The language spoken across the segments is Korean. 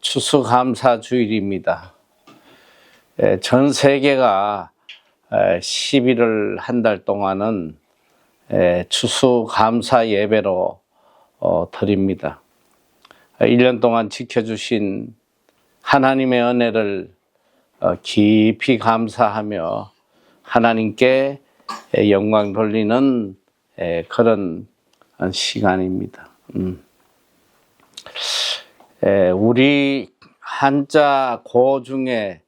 추수감사주일입니다. 전 세계가 11월 한 달 동안은 추수감사 예배로 드립니다. 1년 동안 지켜주신 하나님의 은혜를 깊이 감사하며 하나님께 영광 돌리는 그런 시간입니다. 우리 한자 고 중에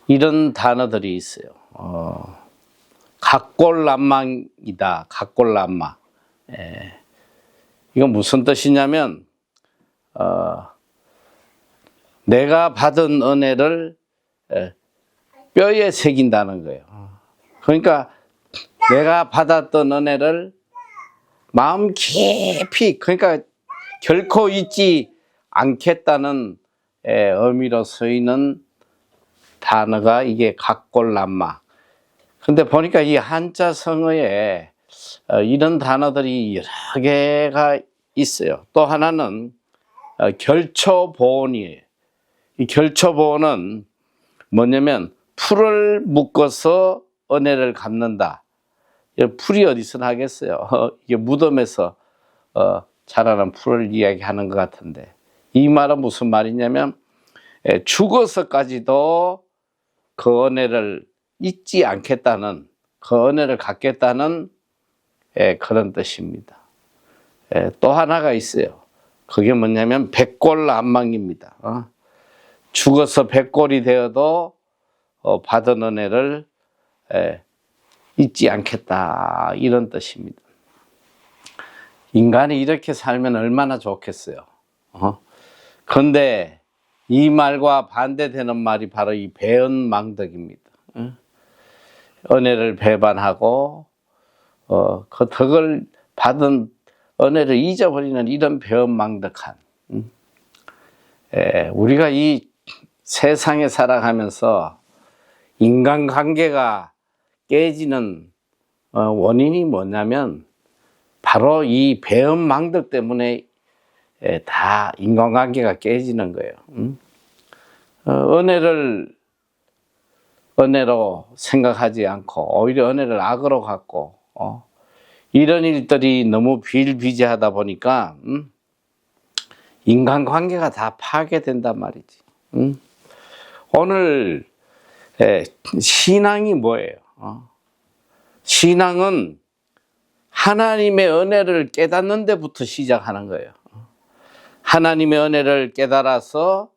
이런 단어들이 있어요. 각골난망이다. 각골난망. 이건 무슨 뜻이냐면 내가 받은 은혜를 뼈에 새긴다는 거예요. 그러니까 내가 받았던 은혜를 마음 깊이, 그러니까 결코 잊지 않겠다는 의미로 쓰이는 단어가 이게 각골난망. 근데 보니까 이 한자 성어에 이런 단어들이 여러 개가 있어요. 또 하나는 결초보온이에요. 이 결초보온은 뭐냐면 풀을 묶어서 은혜를 갚는다. 풀이 어디서 나겠어요? 이게 무덤에서 자라는 풀을 이야기하는 것 같은데, 이 말은 무슨 말이냐면 죽어서까지도 그 은혜를 잊지 않겠다는, 그 은혜를 갖겠다는 그런 뜻입니다. 또 하나가 있어요. 그게 뭐냐면 백골난망입니다. 죽어서 백골이 되어도 받은 은혜를 잊지 않겠다, 이런 뜻입니다. 인간이 이렇게 살면 얼마나 좋겠어요. 그런데 이 말과 반대되는 말이 바로 이 배은망덕입니다. 은혜를 배반하고 그 덕을 받은 은혜를 잊어버리는 이런 배은망덕한, 우리가 이 세상에 살아가면서 인간관계가 깨지는 원인이 뭐냐면 바로 이 배은망덕 때문에 다 인간관계가 깨지는 거예요. 은혜를 은혜로 생각하지 않고 오히려 은혜를 악으로 갖고 이런 일들이 너무 비일비재하다 보니까 인간관계가 다 파괴된단 말이지. 오늘 신앙이 뭐예요? 신앙은 하나님의 은혜를 깨닫는 데부터 시작하는 거예요. 하나님의 은혜를 깨달아서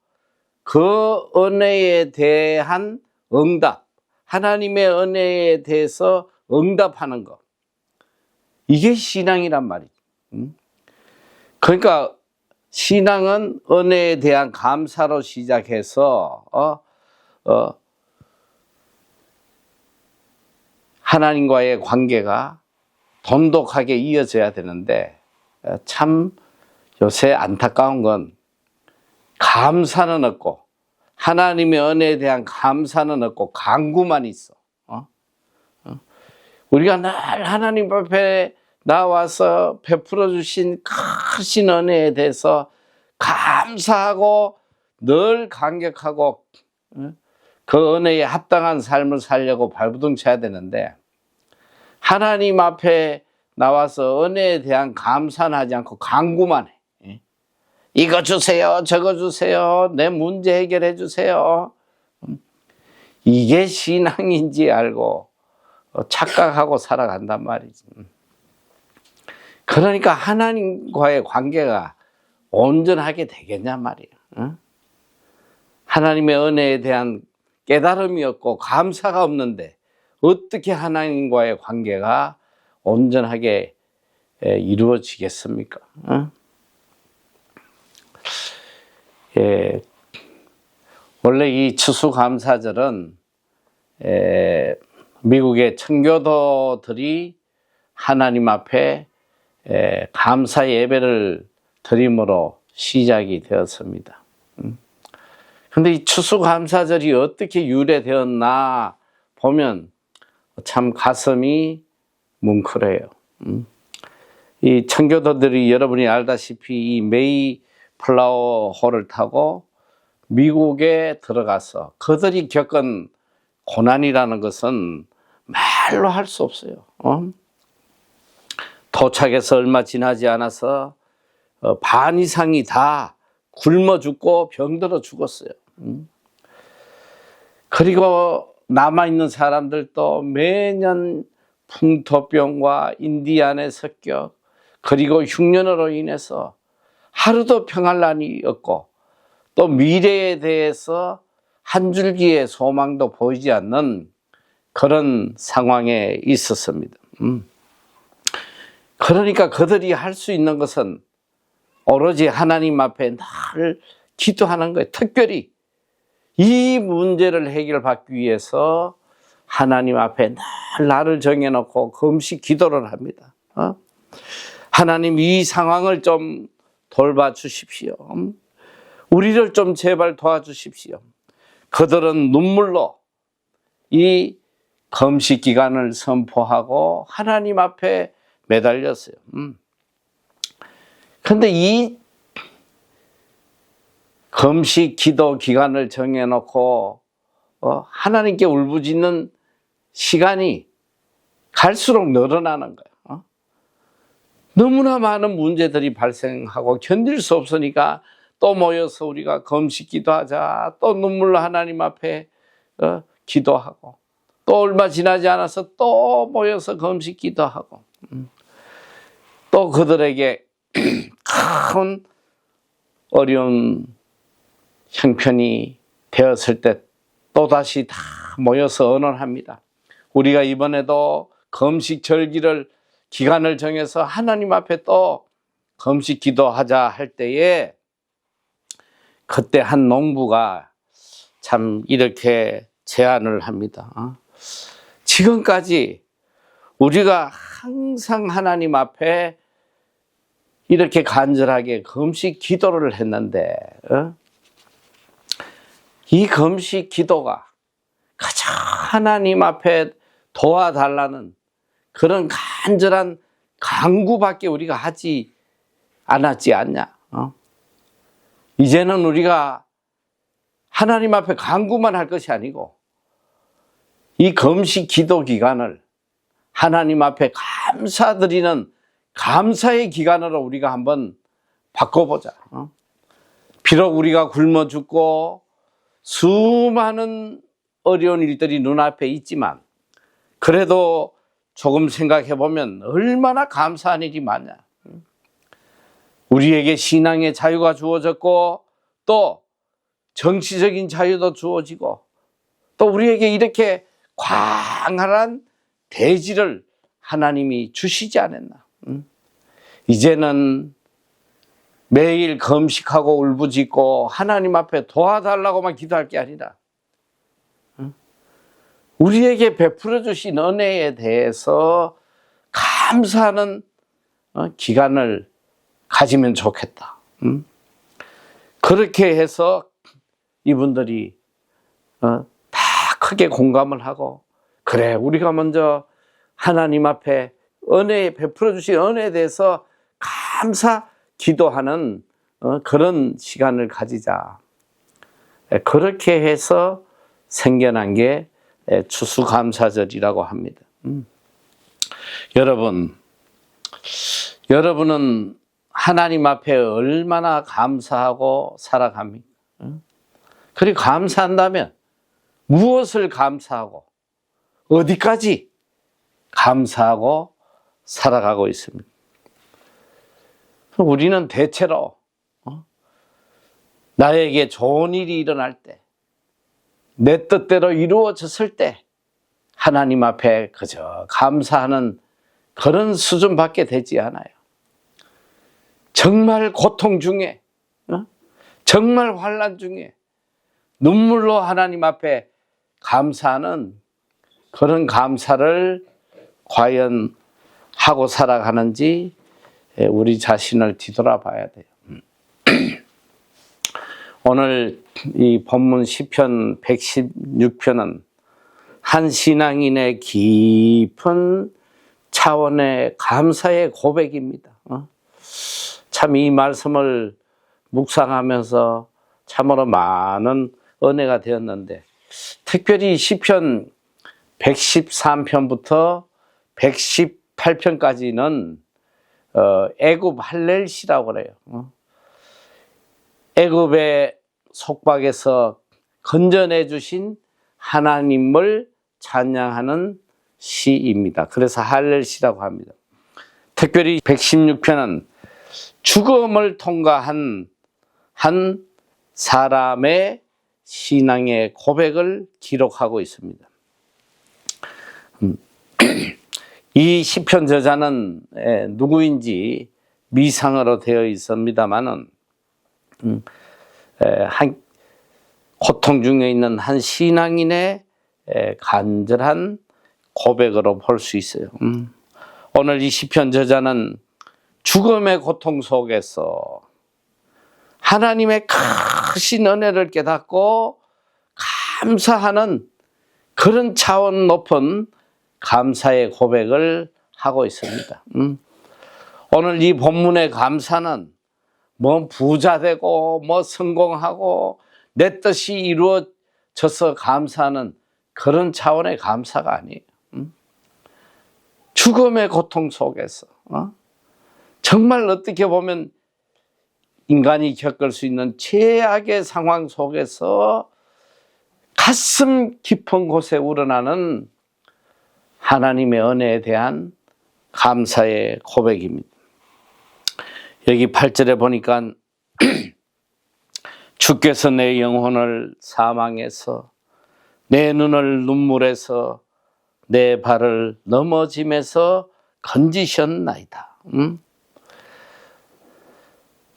그 은혜에 대한 응답, 하나님의 은혜에 대해서 응답하는 것, 이게 신앙이란 말이죠. 그러니까 신앙은 은혜에 대한 감사로 시작해서 하나님과의 관계가 돈독하게 이어져야 되는데, 참 요새 안타까운 건 감사는 없고 하나님의 은혜에 대한 감사는 없고 간구만 있어. 우리가 늘 하나님 앞에 나와서 베풀어 주신 크신 은혜에 대해서 감사하고 늘 감격하고 그 은혜에 합당한 삶을 살려고 발부둥쳐야 되는데, 하나님 앞에 나와서 은혜에 대한 감사는 하지 않고 간구만 해. 이거 주세요, 저거 주세요, 내 문제 해결해 주세요. 이게 신앙인지 알고 착각하고 살아간단 말이지. 그러니까 하나님과의 관계가 온전하게 되겠냐 말이야. 하나님의 은혜에 대한 깨달음이 없고 감사가 없는데 어떻게 하나님과의 관계가 온전하게 이루어지겠습니까? 원래 이 추수감사절은 미국의 청교도들이 하나님 앞에 감사 예배를 드림으로 시작이 되었습니다. 그런데 이 추수감사절이 어떻게 유래되었나 보면 참 가슴이 뭉클해요. 이 청교도들이 여러분이 알다시피 이 메이플라워호를 타고 미국에 들어가서 그들이 겪은 고난이라는 것은 말로 할 수 없어요. 도착해서 얼마 지나지 않아서 반 이상이 다 굶어 죽고 병들어 죽었어요. 그리고 남아있는 사람들도 매년 풍토병과 인디안의 습격 그리고 흉년으로 인해서 하루도 평할 날이 없고 또 미래에 대해서 한 줄기의 소망도 보이지 않는 그런 상황에 있었습니다. 그러니까 그들이 할 수 있는 것은 오로지 하나님 앞에 늘 기도하는 거예요. 특별히 이 문제를 해결받기 위해서 하나님 앞에 늘 나를 정해놓고 금식 기도를 합니다. 하나님 이 상황을 좀 돌봐 주십시오. 우리를 좀 제발 도와주십시오. 그들은 눈물로 이 금식 기간을 선포하고 하나님 앞에 매달렸어요. 그런데 이 금식 기도 기간을 정해놓고 하나님께 울부짖는 시간이 갈수록 늘어나는 거예요. 너무나 많은 문제들이 발생하고 견딜 수 없으니까 또 모여서 우리가 금식 기도하자. 또 눈물로 하나님 앞에 기도하고 또 얼마 지나지 않아서 또 모여서 금식 기도하고 또 그들에게 큰 어려운 형편이 되었을 때 또다시 다 모여서 언언합니다. 우리가 이번에도 금식 절기를 기간을 정해서 하나님 앞에 또 금식 기도하자 할 때에 그때 한 농부가 참 이렇게 제안을 합니다. 지금까지 우리가 항상 하나님 앞에 이렇게 간절하게 금식 기도를 했는데 이 금식 기도가 가장 하나님 앞에 도와달라는 그런 간절한 간구밖에 우리가 하지 않았지 않냐. 이제는 우리가 하나님 앞에 간구만 할 것이 아니고 이 금식 기도 기간을 하나님 앞에 감사드리는 감사의 기간으로 우리가 한번 바꿔보자. 비록 우리가 굶어 죽고 수많은 어려운 일들이 눈앞에 있지만 그래도 조금 생각해 보면 얼마나 감사한 일이 많냐. 우리에게 신앙의 자유가 주어졌고 또 정치적인 자유도 주어지고 또 우리에게 이렇게 광활한 대지를 하나님이 주시지 않았나. 이제는 매일 금식하고 울부짖고 하나님 앞에 도와달라고만 기도할 게 아니라 우리에게 베풀어 주신 은혜에 대해서 감사하는 기간을 가지면 좋겠다. 그렇게 해서 이분들이 다 크게 공감을 하고 그래 우리가 먼저 하나님 앞에 은혜 베풀어 주신 은혜에 대해서 감사 기도하는 그런 시간을 가지자. 그렇게 해서 생겨난 게 추수감사절이라고 합니다. 여러분은 하나님 앞에 얼마나 감사하고 살아갑니까? 그리고 감사한다면 무엇을 감사하고 어디까지 감사하고 살아가고 있습니다. 우리는 대체로 나에게 좋은 일이 일어날 때, 내 뜻대로 이루어졌을 때 하나님 앞에 그저 감사하는 그런 수준밖에 되지 않아요. 정말 고통 중에, 정말 환난 중에 눈물로 하나님 앞에 감사하는 그런 감사를 과연 하고 살아가는지 우리 자신을 뒤돌아봐야 돼요. 오늘 이 본문 시편 116편은 한 신앙인의 깊은 차원의 감사의 고백입니다. 참 이 말씀을 묵상하면서 참으로 많은 은혜가 되었는데, 특별히 시편 113편부터 118편까지는 애굽 할렐시라고 그래요. 애굽의 속박에서 건져내 주신 하나님을 찬양하는 시입니다. 그래서 할렐시라고 합니다. 특별히 116편은 죽음을 통과한 한 사람의 신앙의 고백을 기록하고 있습니다. 이 시편 저자는 누구인지 미상으로 되어 있습니다만은 한 고통 중에 있는 한 신앙인의 간절한 고백으로 볼 수 있어요. 오늘 이 시편 저자는 죽음의 고통 속에서 하나님의 크신 은혜를 깨닫고 감사하는 그런 차원 높은 감사의 고백을 하고 있습니다. 오늘 이 본문의 감사는 뭐 부자 되고 뭐 성공하고 내 뜻이 이루어져서 감사하는 그런 차원의 감사가 아니에요. 죽음의 고통 속에서 정말 어떻게 보면 인간이 겪을 수 있는 최악의 상황 속에서 가슴 깊은 곳에 우러나는 하나님의 은혜에 대한 감사의 고백입니다. 여기 8절에 보니까 주께서 내 영혼을 사망에서 내 눈을 눈물에서 내 발을 넘어짐에서 건지셨나이다.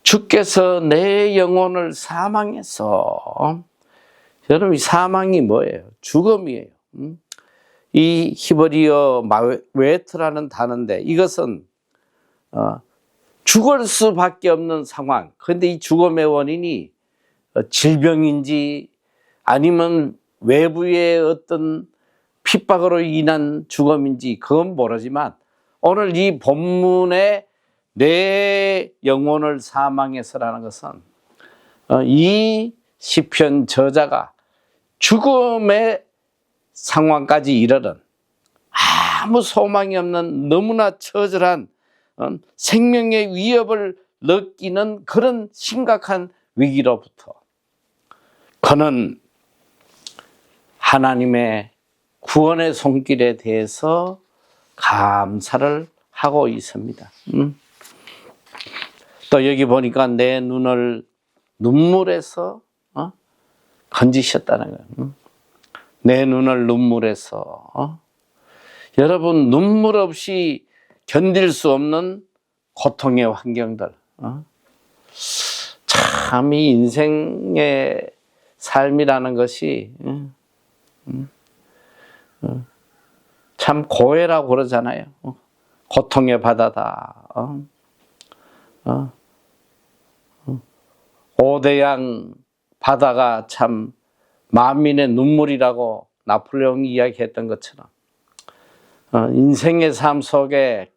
주께서 내 영혼을 사망에서, 여러분 이 사망이 뭐예요? 죽음이에요. 이 히브리어 마웨트라는 단어인데 이것은 죽을 수밖에 없는 상황. 그런데 이 죽음의 원인이 질병인지 아니면 외부의 어떤 핍박으로 인한 죽음인지 그건 모르지만 오늘 이 본문에 내 영혼을 사망해서라는 것은 이 시편 저자가 죽음의 상황까지 이르는 아무 소망이 없는 너무나 처절한 생명의 위협을 느끼는 그런 심각한 위기로부터 그는 하나님의 구원의 손길에 대해서 감사를 하고 있습니다. 또 여기 보니까 내 눈을 눈물에서 건지셨다는 거예요. 내 눈을 눈물에서. 여러분 눈물 없이 견딜 수 없는 고통의 환경들. 참 이 인생의 삶이라는 것이 참 고해라고 그러잖아요. 고통의 바다다. 오대양 바다가 참 만민의 눈물이라고 나폴레옹이 이야기했던 것처럼 인생의 삶 속에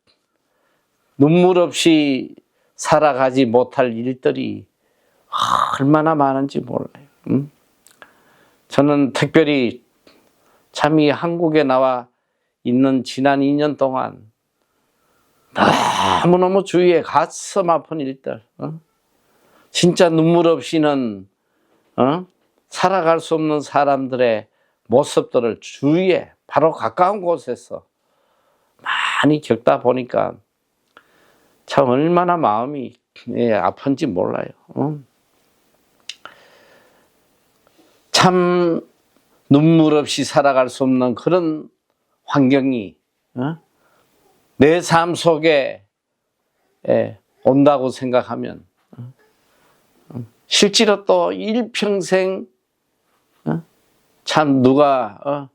눈물 없이 살아가지 못할 일들이 얼마나 많은지 몰라요. 저는 특별히 참 이 한국에 나와 있는 지난 2년 동안 너무너무 주위에 가슴 아픈 일들, 진짜 눈물 없이는 살아갈 수 없는 사람들의 모습들을 주위에 바로 가까운 곳에서 많이 겪다 보니까 참 얼마나 마음이 아픈지 몰라요. 참 눈물 없이 살아갈 수 없는 그런 환경이 내 삶 속에 온다고 생각하면 실제로 또 일평생 참 누가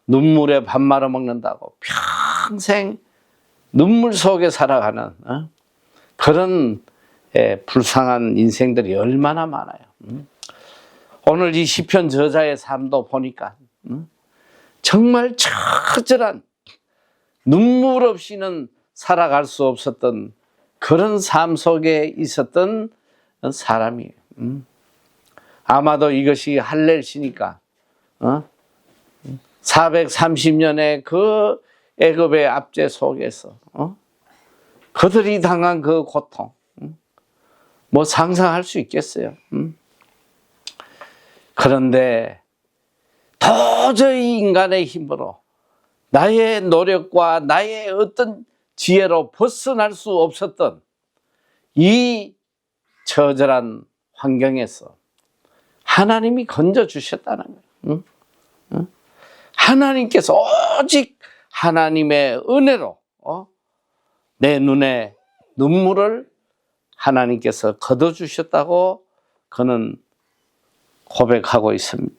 눈물에 밥 말아 먹는다고 평생 눈물 속에 살아가는 그런 불쌍한 인생들이 얼마나 많아요. 오늘 이 시편 저자의 삶도 보니까 정말 처절한 눈물 없이는 살아갈 수 없었던 그런 삶 속에 있었던 사람이에요. 아마도 이것이 할례시니까 430년의 그 애굽의 압제 속에서 그들이 당한 그 고통 뭐 상상할 수 있겠어요. 그런데 도저히 인간의 힘으로 나의 노력과 나의 어떤 지혜로 벗어날 수 없었던 이 처절한 환경에서 하나님이 건져주셨다는 거예요. 하나님께서 오직 하나님의 은혜로 내 눈에 눈물을 하나님께서 걷어주셨다고 그는 고백하고 있습니다.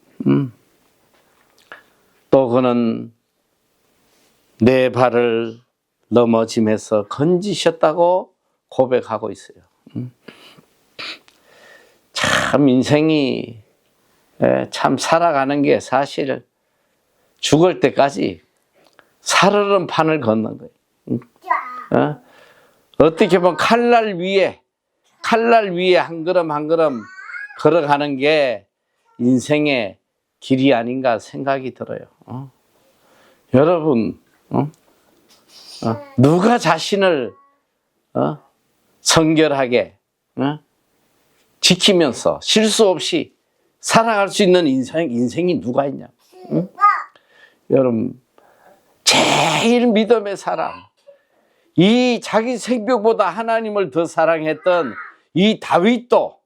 또 그는 내 발을 넘어짐에서 건지셨다고 고백하고 있어요. 참 인생이 참 살아가는 게 사실 죽을 때까지 살얼음 판을 걷는 거예요. 어떻게 보면 칼날 위에 한 걸음 한 걸음 걸어가는 게 인생의 길이 아닌가 생각이 들어요. 여러분, 누가 자신을 성결하게 지키면서 실수 없이 살아갈 수 있는 인생이 누가 있냐? 여러분, 제일 믿음의 사람, 이 자기 생명보다 하나님을 더 사랑했던 이 다윗도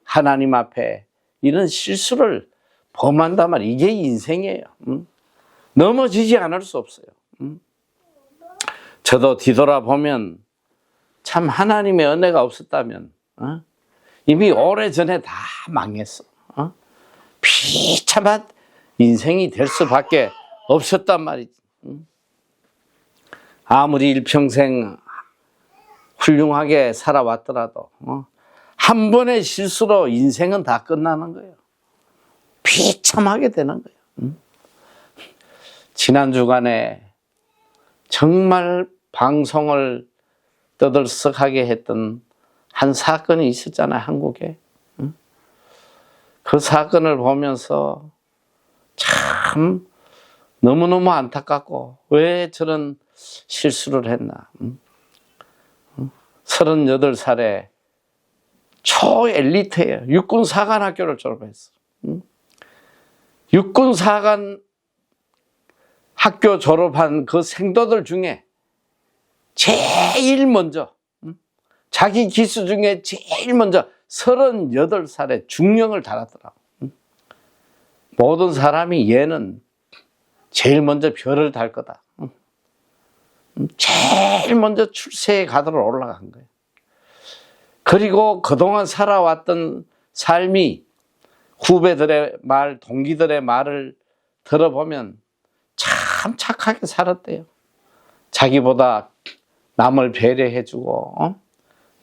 하나님 앞에 이런 실수를 범한단 말이에요. 이게 인생이에요. 넘어지지 않을 수 없어요. 저도 뒤돌아보면 참 하나님의 은혜가 없었다면 이미 오래전에 다 망했어. 비참한 인생이 될 수밖에 없었단 말이지. 아무리 일평생 훌륭하게 살아왔더라도 한 번의 실수로 인생은 다 끝나는 거예요. 비참하게 되는 거예요. 지난 주간에 정말 방송을 떠들썩하게 했던 한 사건이 있었잖아요, 한국에. 그 사건을 보면서 참 너무너무 안타깝고 왜 저런 실수를 했나. 38살에 초엘리트예요. 육군사관학교를 졸업했어. 육군사관 학교 졸업한 그 생도들 중에 제일 먼저 자기 기수 중에 제일 먼저 38살에 중령을 달았더라고. 모든 사람이 얘는 제일 먼저 별을 달 거다. 제일 먼저 출세의 가도로 올라간 거예요. 그리고 그동안 살아왔던 삶이 후배들의 말, 동기들의 말을 들어보면 참 착하게 살았대요. 자기보다 남을 배려해주고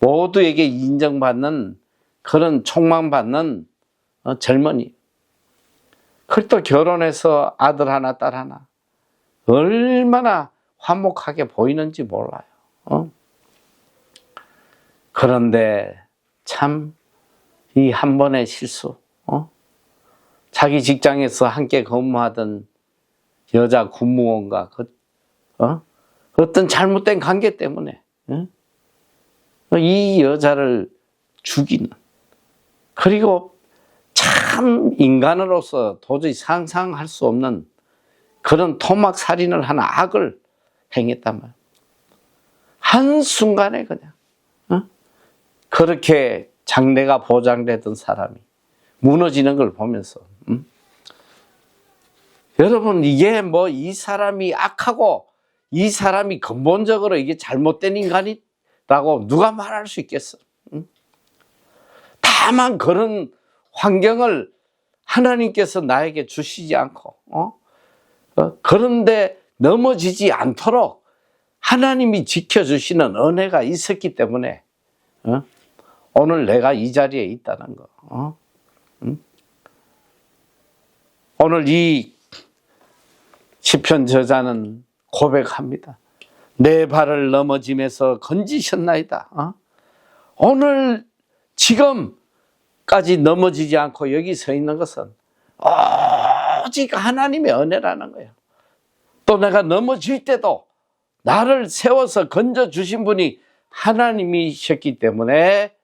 모두에게 인정받는 그런 촉망받는 젊은이. 그리고 또 결혼해서 아들 하나 딸 하나. 얼마나 화목하게 보이는지 몰라요. 그런데 참 이 한 번의 실수, 자기 직장에서 함께 근무하던 여자 군무원과 어떤 잘못된 관계 때문에 이 여자를 죽이는, 그리고 참 인간으로서 도저히 상상할 수 없는 그런 토막살인을 하는 악을 행했단 말이에요. 한순간에 그냥 그렇게 장래가 보장되던 사람이 무너지는 걸 보면서 여러분, 이게 뭐 이 사람이 악하고 이 사람이 근본적으로 이게 잘못된 인간이라고 누가 말할 수 있겠어? 다만 그런 환경을 하나님께서 나에게 주시지 않고 그런데 넘어지지 않도록 하나님이 지켜주시는 은혜가 있었기 때문에 오늘 내가 이 자리에 있다는 거. 오늘 이 시편 저자는 고백합니다. 내 발을 넘어짐에서 건지셨나이다. 오늘 지금까지 넘어지지 않고 여기 서 있는 것은 오직 하나님의 은혜라는 거예요. 또 내가 넘어질 때도 나를 세워서 건져주신 분이 하나님이셨기 때문에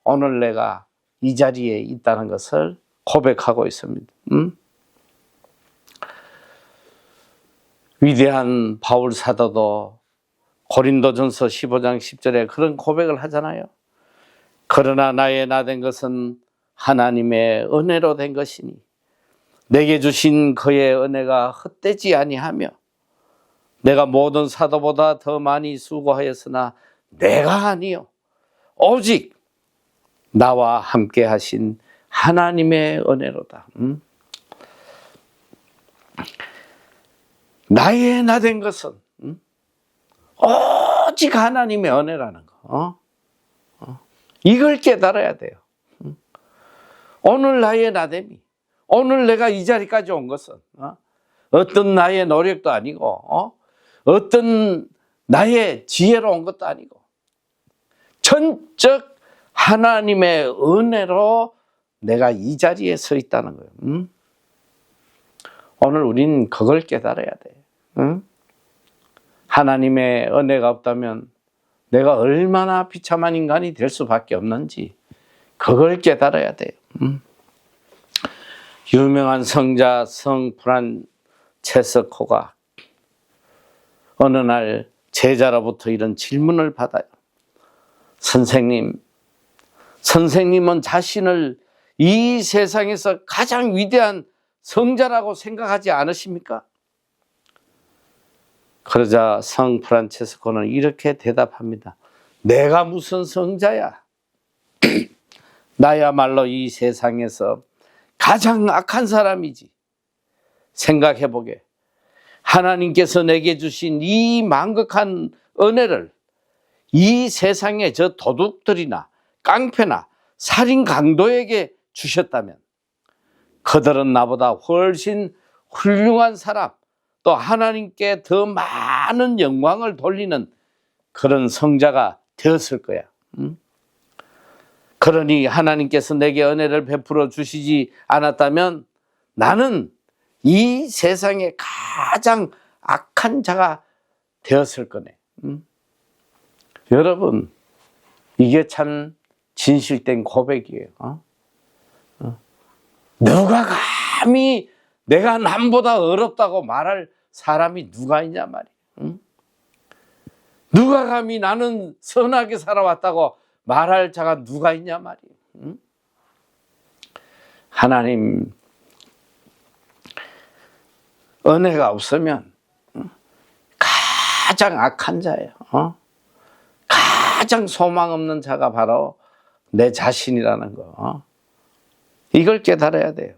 오늘 내가 이 자리에 있다는 것을 고백하고 있습니다. 위대한 바울 사도도 고린도전서 15장 10절에 그런 고백을 하잖아요. 그러나 나의 나된 것은 하나님의 은혜로 된 것이니 내게 주신 그의 은혜가 헛되지 아니하며 내가 모든 사도보다 더 많이 수고하였으나 내가 아니요 오직 나와 함께 하신 하나님의 은혜로다. 나의 나된 것은 오직 하나님의 은혜라는 거. 이걸 깨달아야 돼요. 오늘 나의 나됨이, 오늘 내가 이 자리까지 온 것은 어떤 나의 노력도 아니고 어떤 나의 지혜로 온 것도 아니고 전적 하나님의 은혜로 내가 이 자리에 서 있다는 거예요. 오늘 우린 그걸 깨달아야 돼. 하나님의 은혜가 없다면 내가 얼마나 비참한 인간이 될 수밖에 없는지 그걸 깨달아야 돼요. 유명한 성자 성 프란체스코가 어느 날 제자로부터 이런 질문을 받아요. 선생님은 자신을 이 세상에서 가장 위대한 성자라고 생각하지 않으십니까? 그러자 성 프란체스코는 이렇게 대답합니다. 내가 무슨 성자야? 나야말로 이 세상에서 가장 악한 사람이지. 생각해보게. 하나님께서 내게 주신 이 만극한 은혜를 이 세상의 저 도둑들이나 깡패나 살인 강도에게 주셨다면 그들은 나보다 훨씬 훌륭한 사람, 또 하나님께 더 많은 영광을 돌리는 그런 성자가 되었을 거야. 그러니 하나님께서 내게 은혜를 베풀어 주시지 않았다면 나는 이 세상에 가장 악한 자가 되었을 거네. 여러분, 이게 참 진실된 고백이에요. 누가 감히 내가 남보다 어렵다고 말할 사람이 누가 있냐 말이에요. 누가 감히 나는 선하게 살아왔다고 말할 자가 누가 있냐 말이에요. 하나님 은혜가 없으면 가장 악한 자예요. 가장 소망 없는 자가 바로 내 자신이라는 거. 이걸 깨달아야 돼요.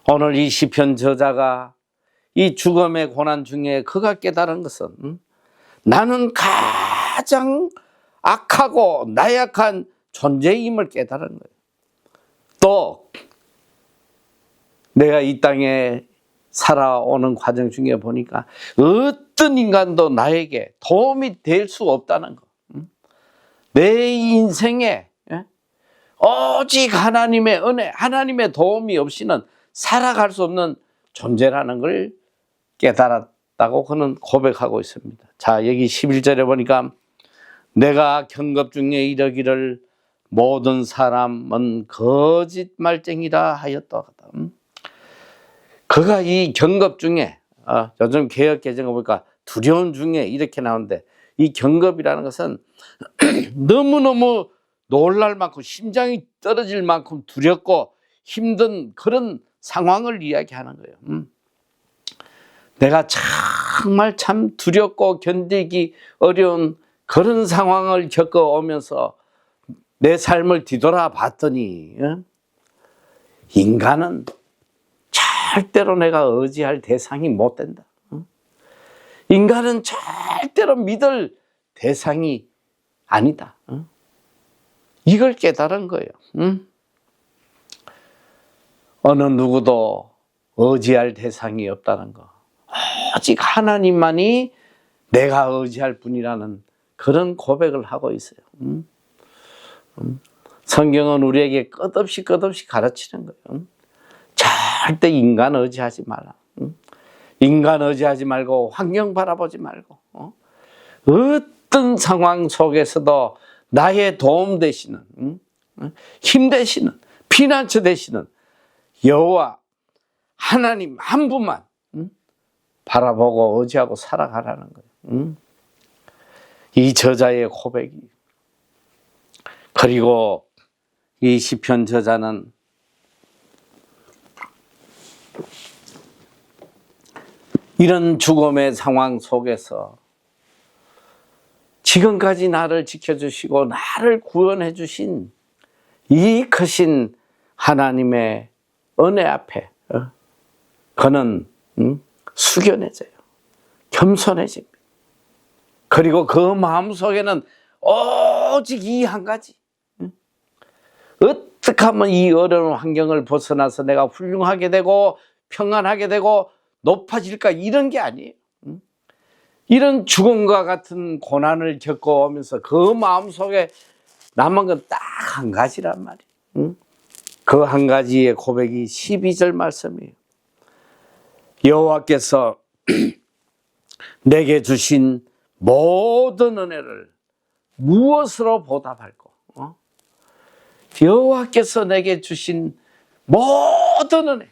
오늘 이 시편 저자가 이 죽음의 고난 중에 그가 깨달은 것은 나는 가장 악하고 나약한 존재임을 깨달은 거예요. 또 내가 이 땅에 살아오는 과정 중에 보니까 어떤 인간도 나에게 도움이 될 수 없다는 거. 내 인생에 오직 하나님의 은혜, 하나님의 도움이 없이는 살아갈 수 없는 존재라는 걸 깨달았다고 그는 고백하고 있습니다. 자, 여기 11절에 보니까 내가 경급 중에 이르기를 모든 사람은 거짓말쟁이라 하였다. 그가 이 경급 중에 요즘 개역 개정을 보니까 두려움 중에 이렇게 나오는데 이 경급이라는 것은 너무너무 놀랄 만큼 심장이 떨어질 만큼 두렵고 힘든 그런 상황을 이야기하는 거예요. 내가 정말 참 두렵고 견디기 어려운 그런 상황을 겪어오면서 내 삶을 뒤돌아봤더니 인간은 절대로 내가 의지할 대상이 못 된다. 인간은 절대로 믿을 대상이 아니다. 이걸 깨달은 거예요. 어느 누구도 의지할 대상이 없다는 거. 오직 하나님만이 내가 의지할 분이라는 그런 고백을 하고 있어요. 성경은 우리에게 끝없이 가르치는 거예요. 절대 인간 의지하지 말라. 인간 의지하지 말고 환경 바라보지 말고 어떤 상황 속에서도 나의 도움 되시는, 힘 되시는, 피난처 되시는 여호와 하나님 한 분만 바라보고 의지하고 살아가라는 거예요. 이 저자의 고백이. 그리고 이 시편 저자는 이런 죽음의 상황 속에서 지금까지 나를 지켜주시고 나를 구원해 주신 이 크신 하나님의 은혜 앞에 그는 숙연해져요. 겸손해집니다. 그리고 그 마음속에는 오직 이 한 가지, 어떻게 하면 이 어려운 환경을 벗어나서 내가 훌륭하게 되고 평안하게 되고 높아질까, 이런 게 아니에요. 이런 죽음과 같은 고난을 겪어오면서 그 마음속에 남은 건 딱 한 가지란 말이에요. 그 한 가지의 고백이 12절 말씀이에요. 여호와께서 내게 주신 모든 은혜를 무엇으로 보답할꼬? 여호와께서 내게 주신 모든 은혜,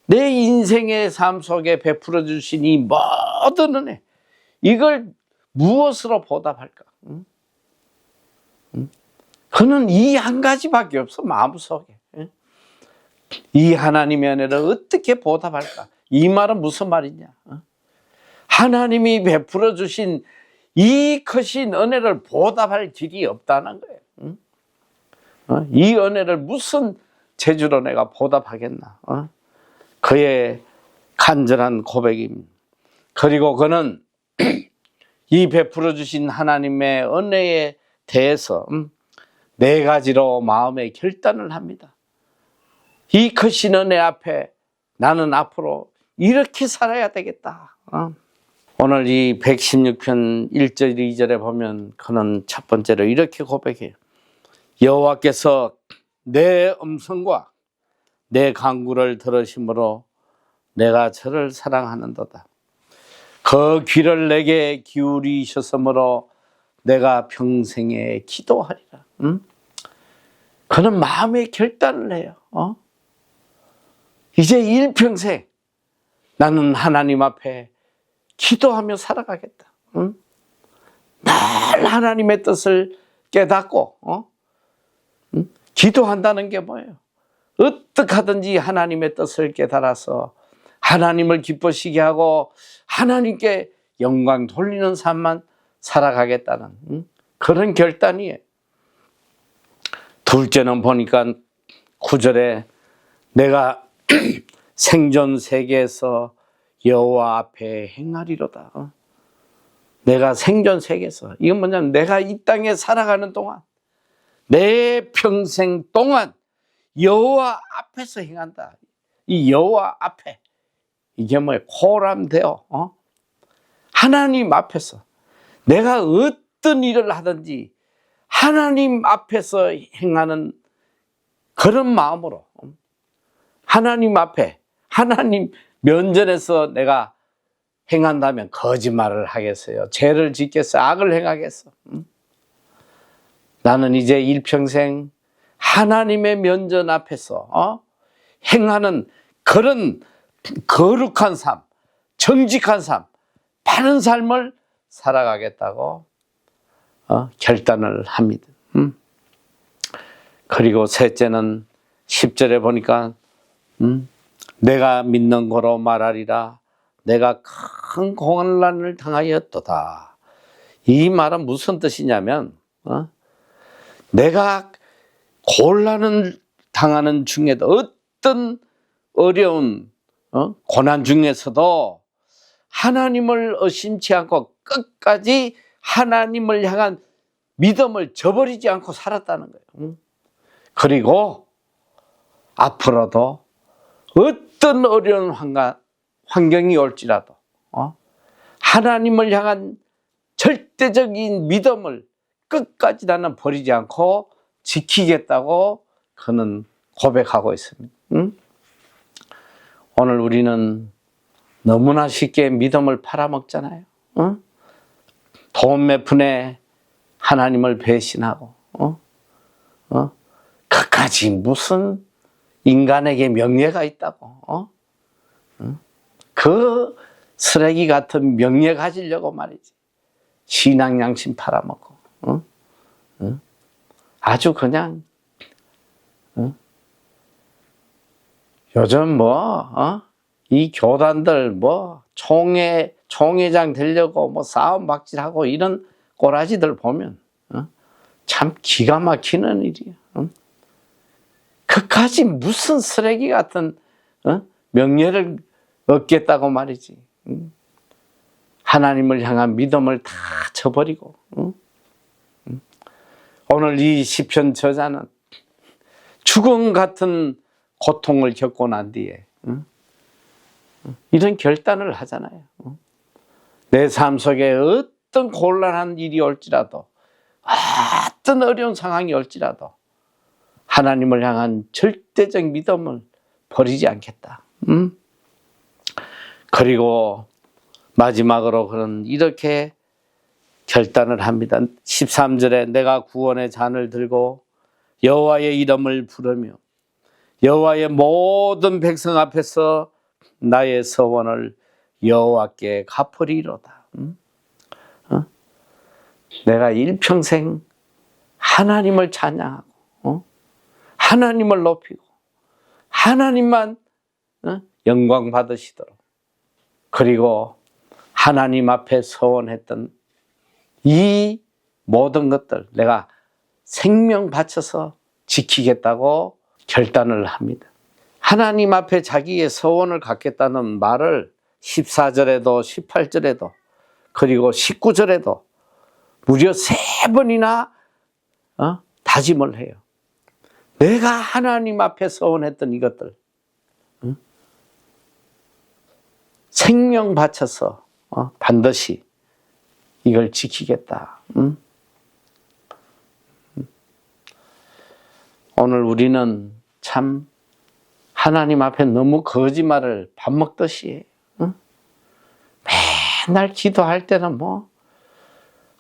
내 인생의 삶 속에 베풀어 주신 이 모든 은혜, 이걸 무엇으로 보답할까? 그는 이 한 가지밖에 없어. 마음속에 이 하나님의 은혜를 어떻게 보답할까? 이 말은 무슨 말이냐? 하나님이 베풀어 주신 이 크신 은혜를 보답할 길이 없다는 거예요. 이 은혜를 무슨 재주로 내가 보답하겠나? 그의 간절한 고백입니다. 그리고 그는 이 베풀어 주신 하나님의 은혜에 대해서 네 가지로 마음의 결단을 합니다. 이 크신 은혜 앞에 나는 앞으로 이렇게 살아야 되겠다. 오늘 이 116편 1절 2절에 보면 그는 첫 번째로 이렇게 고백해요. 여호와께서 내 음성과 내 간구를 들으심으로 내가 저를 사랑하는도다. 그 귀를 내게 기울이셨으므로 내가 평생에 기도하리라. 그는 마음의 결단을 해요. 이제 일평생 나는 하나님 앞에 기도하며 살아가겠다. 늘 하나님의 뜻을 깨닫고 기도한다는 게 뭐예요? 어떻게 하든지 하나님의 뜻을 깨달아서 하나님을 기쁘시게 하고 하나님께 영광 돌리는 삶만 살아가겠다는 그런 결단이에요. 둘째는 보니까 9절에 내가 생존 세계에서 여호와 앞에 행하리로다. 내가 생존 세계에서, 이건 뭐냐면 내가 이 땅에 살아가는 동안, 내 평생 동안 여호와 앞에서 행한다. 이 여호와 앞에, 이게 뭐예요? 코람되어 하나님 앞에서 내가 어떤 일을 하든지 하나님 앞에서 행하는 그런 마음으로, 하나님 앞에, 하나님 면전에서 내가 행한다면 거짓말을 하겠어요? 죄를 짓겠어요? 악을 행하겠어? 나는 이제 일평생 하나님의 면전 앞에서 행하는 그런 거룩한 삶, 정직한 삶, 바른 삶을 살아가겠다고 결단을 합니다. 그리고 셋째는 10절에 보니까 내가 믿는 거로 말하리라. 내가 큰 고난을 당하였도다. 이 말은 무슨 뜻이냐면 내가 곤란을 당하는 중에도, 어떤 어려운 고난 중에서도 하나님을 의심치 않고 끝까지 하나님을 향한 믿음을 저버리지 않고 살았다는 거예요. 그리고 앞으로도 어떤 어려운 환경이 올지라도 하나님을 향한 절대적인 믿음을 끝까지 나는 버리지 않고 지키겠다고 그는 고백하고 있습니다. 오늘 우리는 너무나 쉽게 믿음을 팔아먹잖아요. 돈 몇 푼에 하나님을 배신하고 그까지 무슨 인간에게 명예가 있다고 그 쓰레기 같은 명예 가지려고 말이지 신앙 양심 팔아먹고 아주 그냥 요즘 이 교단들 총회장 되려고 싸움박질하고 이런 꼬라지들 보면 참 기가 막히는 일이야. 그까지 무슨 쓰레기 같은 명예를 얻겠다고 말이지. 하나님을 향한 믿음을 다 저버리고. 오늘 이 시편 저자는 죽음 같은 고통을 겪고 난 뒤에 이런 결단을 하잖아요. 내 삶 속에 어떤 곤란한 일이 올지라도 어떤 어려운 상황이 올지라도 하나님을 향한 절대적 믿음을 버리지 않겠다. 그리고 마지막으로 그는 이렇게 결단을 합니다. 13절에 내가 구원의 잔을 들고 여호와의 이름을 부르며 여호와의 모든 백성 앞에서 나의 서원을 여호와께 갚으리로다. 내가 일평생 하나님을 찬양하고 하나님을 높이고 하나님만 영광 받으시도록 그리고 하나님 앞에 서원했던 이 모든 것들 내가 생명 바쳐서 지키겠다고 결단을 합니다. 하나님 앞에 자기의 서원을 갖겠다는 말을 14절에도 18절에도 그리고 19절에도 무려 3번이나 다짐을 해요. 내가 하나님 앞에 서원했던 이것들 생명 바쳐서 반드시 이걸 지키겠다. 오늘 우리는 참 하나님 앞에 너무 거짓말을 밥 먹듯이 해요. 맨날 기도할 때는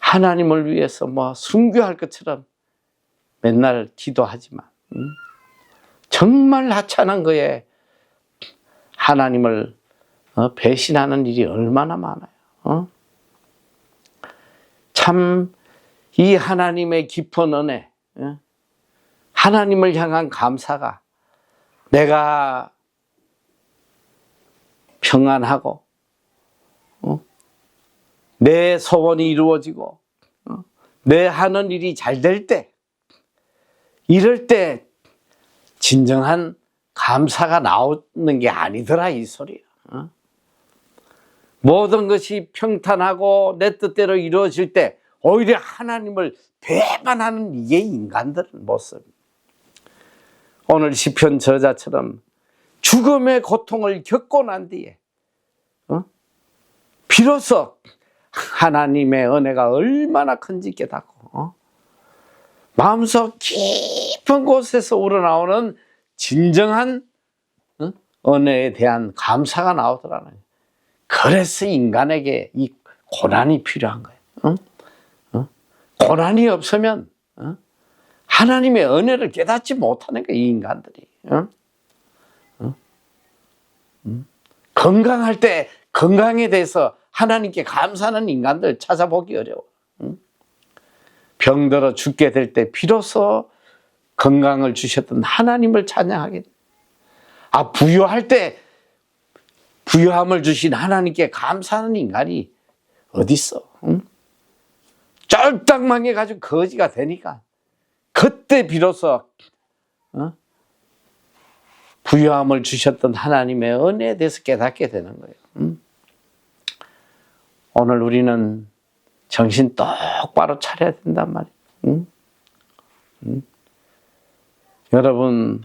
하나님을 위해서 순교할 것처럼 맨날 기도하지만 정말 하찮은 거에 하나님을 배신하는 일이 얼마나 많아요. 참 이 하나님의 깊은 은혜, 하나님을 향한 감사가 내가 평안하고 내 소원이 이루어지고 내 하는 일이 잘 될 때 이럴 때 진정한 감사가 나오는 게 아니더라 이 소리야. 모든 것이 평탄하고 내 뜻대로 이루어질 때 오히려 하나님을 배반하는 이게 인간들의 모습. 오늘 시편 저자처럼 죽음의 고통을 겪고 난 뒤에 비로소 하나님의 은혜가 얼마나 큰지 깨닫고 마음속 깊은 곳에서 우러나오는 진정한 은혜에 대한 감사가 나오더라는 거예요. 그래서 인간에게 이 고난이 필요한 거예요. 고난이 없으면 하나님의 은혜를 깨닫지 못하는 거예요, 이 인간들이. 건강할 때 건강에 대해서 하나님께 감사하는 인간들 찾아보기 어려워. 병들어 죽게 될 때 비로소 건강을 주셨던 하나님을 찬양하게 돼. 부유할 때 부유함을 주신 하나님께 감사하는 인간이 어디 있어? 쫄딱 망해가지고 거지가 되니까 그때 비로소 부유함을 주셨던 하나님의 은혜에 대해서 깨닫게 되는 거예요. 오늘 우리는 정신 똑바로 차려야 된단 말이에요. 여러분,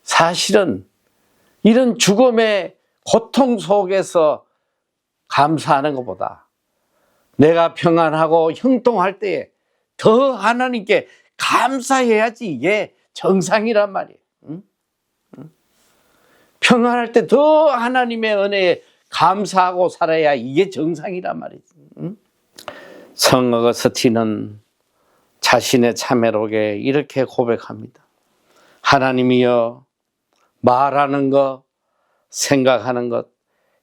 사실은 이런 죽음의 고통 속에서 감사하는 것보다 내가 평안하고 형통할 때에 더 하나님께 감사해야지 이게 정상이란 말이에요. 응? 평안할 때 더 하나님의 은혜에 감사하고 살아야 이게 정상이란 말이지. 응? 성 어거스틴은 자신의 참회록에 이렇게 고백합니다. 하나님이여, 말하는 것, 생각하는 것,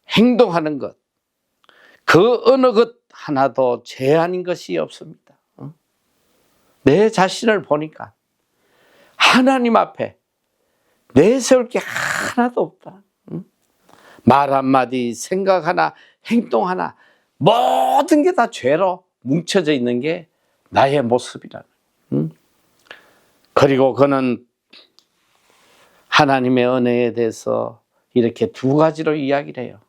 행동하는 것, 그 어느 것 하나도 죄 아닌 것이 없습니다. 내 자신을 보니까 하나님 앞에 내세울 게 하나도 없다. 말 한마디, 생각 하나, 행동 하나, 모든 게 다 죄로 뭉쳐져 있는 게 나의 모습이라는. 그리고 그는 하나님의 은혜에 대해서 이렇게 두 가지로 이야기를 해요.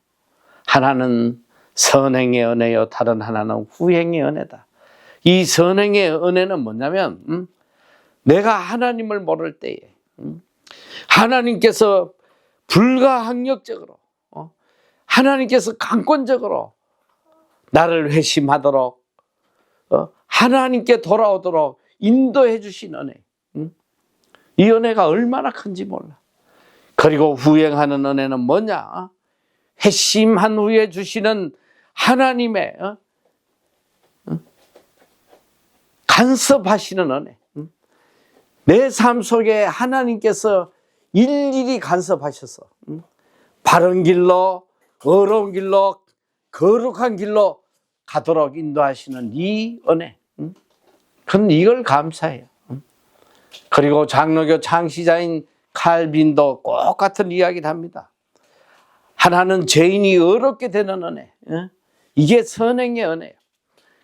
하나는 선행의 은혜요, 다른 하나는 후행의 은혜다. 이 선행의 은혜는 뭐냐면 내가 하나님을 모를 때에 하나님께서 불가항력적으로 하나님께서 강권적으로 나를 회심하도록 하나님께 돌아오도록 인도해 주신 은혜. 이 은혜가 얼마나 큰지 몰라. 그리고 후행하는 은혜는 뭐냐? 회심한 후에 주시는 하나님의 간섭하시는 은혜. 내 삶 속에 하나님께서 일일이 간섭하셔서 바른 길로, 어려운 길로, 거룩한 길로 가도록 인도하시는 이 은혜. 그건 이걸 감사해요. 그리고 장로교 창시자인 칼빈도 똑같은 이야기를 합니다. 하나는 죄인이 어렵게 되는 은혜. 이게 선행의 은혜예요.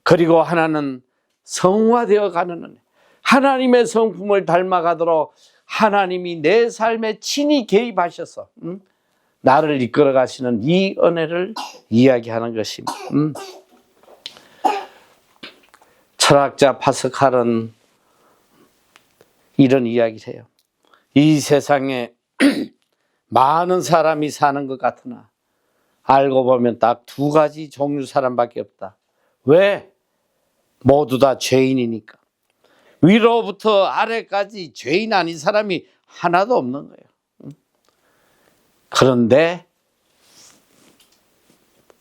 그리고 하나는 성화되어 가는 은혜. 하나님의 성품을 닮아가도록 하나님이 내 삶에 친히 개입하셔서 나를 이끌어 가시는 이 은혜를 이야기하는 것입니다. 철학자 파스칼은 이런 이야기를 해요. 이 세상에 많은 사람이 사는 것 같으나 알고 보면 딱 두 가지 종류 사람밖에 없다. 왜? 모두 다 죄인이니까. 위로부터 아래까지 죄인 아닌 사람이 하나도 없는 거예요. 그런데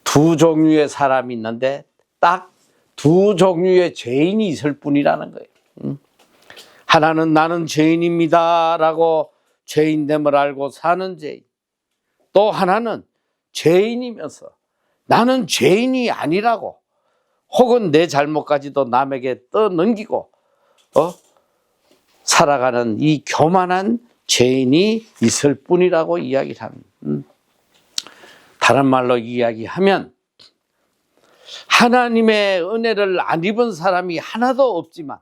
두 종류의 사람이 있는데 딱 두 종류의 죄인이 있을 뿐이라는 거예요. 하나는 나는 죄인입니다 라고 죄인됨을 알고 사는 죄인. 또 하나는 죄인이면서 나는 죄인이 아니라고 혹은 내 잘못까지도 남에게 떠넘기고 살아가는 이 교만한 죄인이 있을 뿐이라고 이야기를 합니다. 다른 말로 이야기하면 하나님의 은혜를 안 입은 사람이 하나도 없지만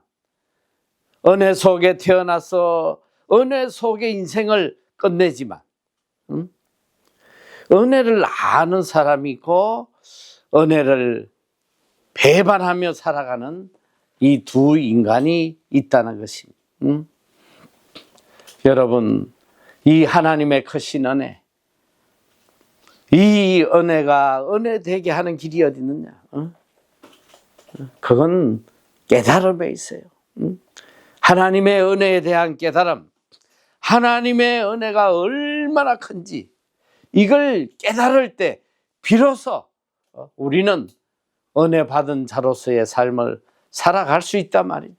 은혜 속에 태어나서 은혜 속의 인생을 끝내지만 은혜를 아는 사람이 있고 은혜를 배반하며 살아가는 이 두 인간이 있다는 것입니다. 여러분, 이 하나님의 크신 은혜, 이 은혜가 은혜 되게 하는 길이 어디 있느냐? 그건 깨달음에 있어요. 하나님의 은혜에 대한 깨달음, 하나님의 은혜가 얼마나 큰지 이걸 깨달을 때 비로소 우리는 은혜 받은 자로서의 삶을 살아갈 수 있단 말이에요.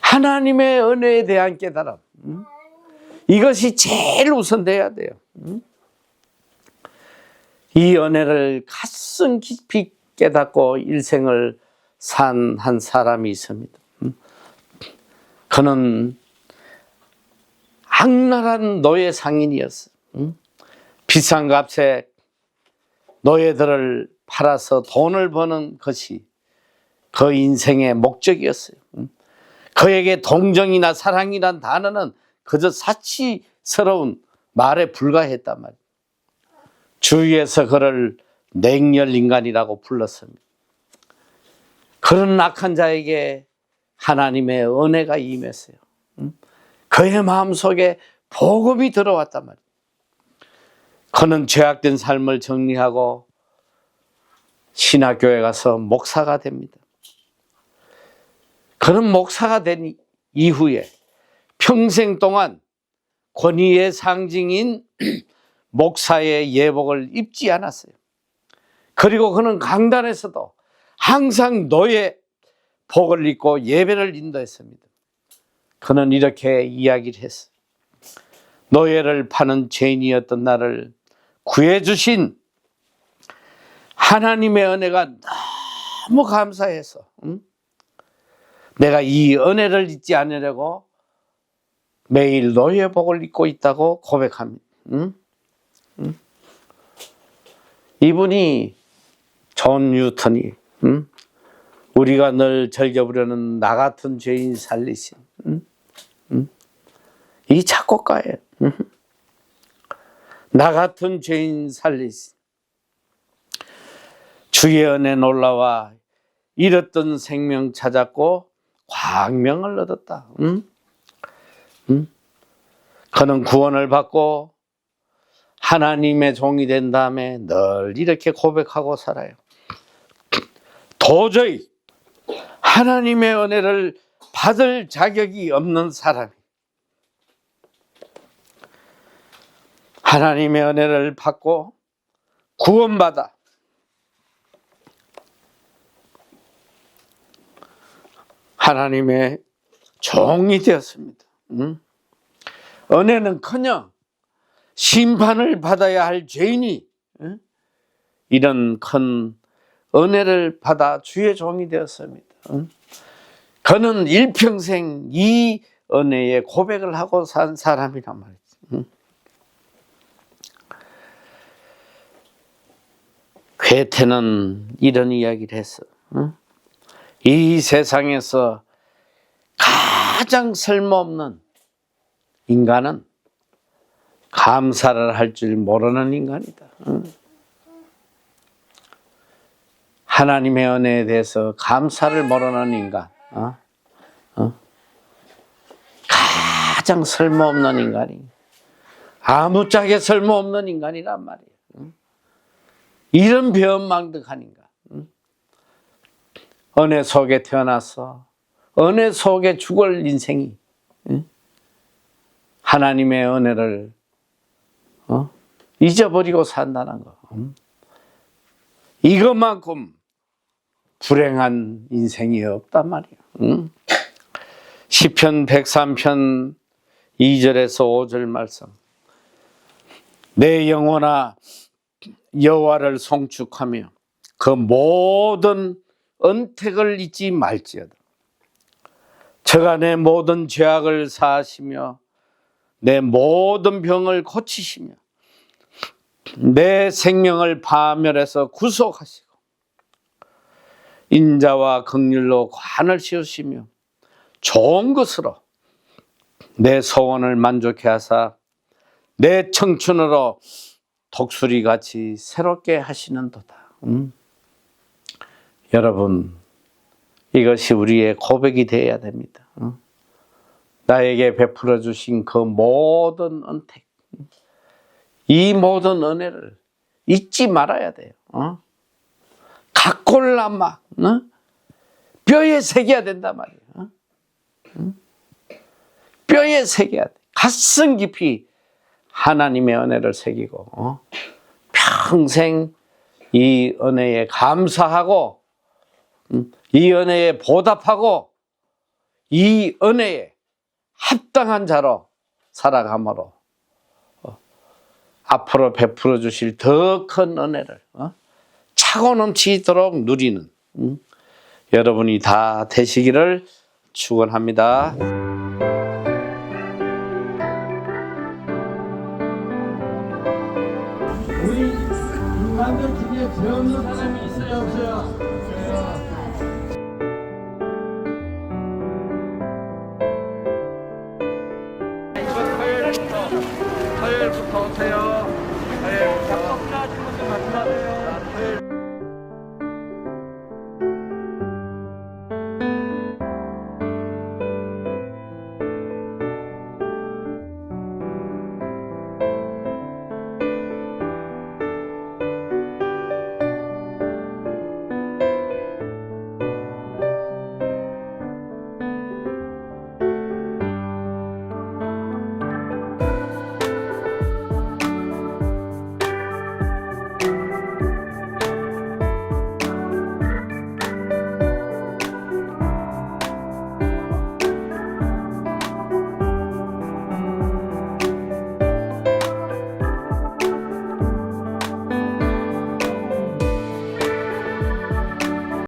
하나님의 은혜에 대한 깨달음, 이것이 제일 우선돼야 돼요. 이 은혜를 가슴 깊이 깨닫고 일생을 산 한 사람이 있습니다. 그는 악랄한 노예 상인이었어요. 비싼 값에 노예들을 팔아서 돈을 버는 것이 그 인생의 목적이었어요. 그에게 동정이나 사랑이란 단어는 그저 사치스러운 말에 불과했단 말이에요. 주위에서 그를 냉혈인간이라고 불렀습니다. 그런 악한 자에게 하나님의 은혜가 임했어요. 그의 마음속에 복음이 들어왔단 말이에요. 그는 죄악된 삶을 정리하고 신학교에 가서 목사가 됩니다. 그는 목사가 된 이후에 평생 동안 권위의 상징인 목사의 예복을 입지 않았어요. 그리고 그는 강단에서도 항상 노예 복을 입고 예배를 인도했습니다. 그는 이렇게 이야기를 했어요. 노예를 파는 죄인이었던 나를 구해주신 하나님의 은혜가 너무 감사해서 내가 이 은혜를 잊지 않으려고 매일 노예복을 입고 있다고 고백합니다. 이분이 존 뉴턴이 우리가 늘 즐겨 부르는 나 같은 죄인 살리신 이 작곡가예요. 나 같은 죄인 살리신 주의 은혜 놀라와 잃었던 생명 찾았고 광명을 얻었다. 그는 구원을 받고 하나님의 종이 된 다음에 늘 이렇게 고백하고 살아요. 도저히 하나님의 은혜를 받을 자격이 없는 사람이 하나님의 은혜를 받고 구원받아 하나님의 종이 되었습니다. 은혜는커녕 심판을 받아야 할 죄인이 이런 큰 은혜를 받아 주의 종이 되었습니다. 그는 일평생 이 은혜에 고백을 하고 산 사람이란 말이죠. 괴테는 이런 이야기를 했어. 이 세상에서 가장 쓸모없는 인간은 감사를 할 줄 모르는 인간이다. 하나님의 은혜에 대해서 감사를 모르는 인간, 가장 쓸모없는 인간이 아무짝에 쓸모없는 인간이란 말이에요. 이런 배은망덕한 인간, 은혜 속에 태어나서 은혜 속에 죽을 인생이 하나님의 은혜를 잊어버리고 산다는 거. 이것만큼 불행한 인생이 없단 말이에요. 시편 103편 2절에서 5절 말씀. 내 영혼아 여호와를 송축하며 그 모든 은택을 잊지 말지어다. 저가 내 모든 죄악을 사하시며 내 모든 병을 고치시며 내 생명을 파멸해서 구속하시고 인자와 긍휼로 관을 씌우시며 좋은 것으로 내 소원을 만족해 하사 내 청춘으로 독수리같이 새롭게 하시는도다. 여러분, 이것이 우리의 고백이 되어야 됩니다. 나에게 베풀어 주신 그 모든 은택, 이 모든 은혜를 잊지 말아야 돼요. 각골남막 뼈에 새겨야 된단 말이에요. 뼈에 새겨야 돼. 가슴 깊이 하나님의 은혜를 새기고 평생 이 은혜에 감사하고 이 은혜에 보답하고 이 은혜에 합당한 자로 살아감으로 앞으로 베풀어 주실 더 큰 은혜를 차고 넘치도록 누리는 여러분이 다 되시기를 축원합니다. 우리 인간들 중에 죄 없는 사람이 있어요, 없어요? 토요일부터 오세요.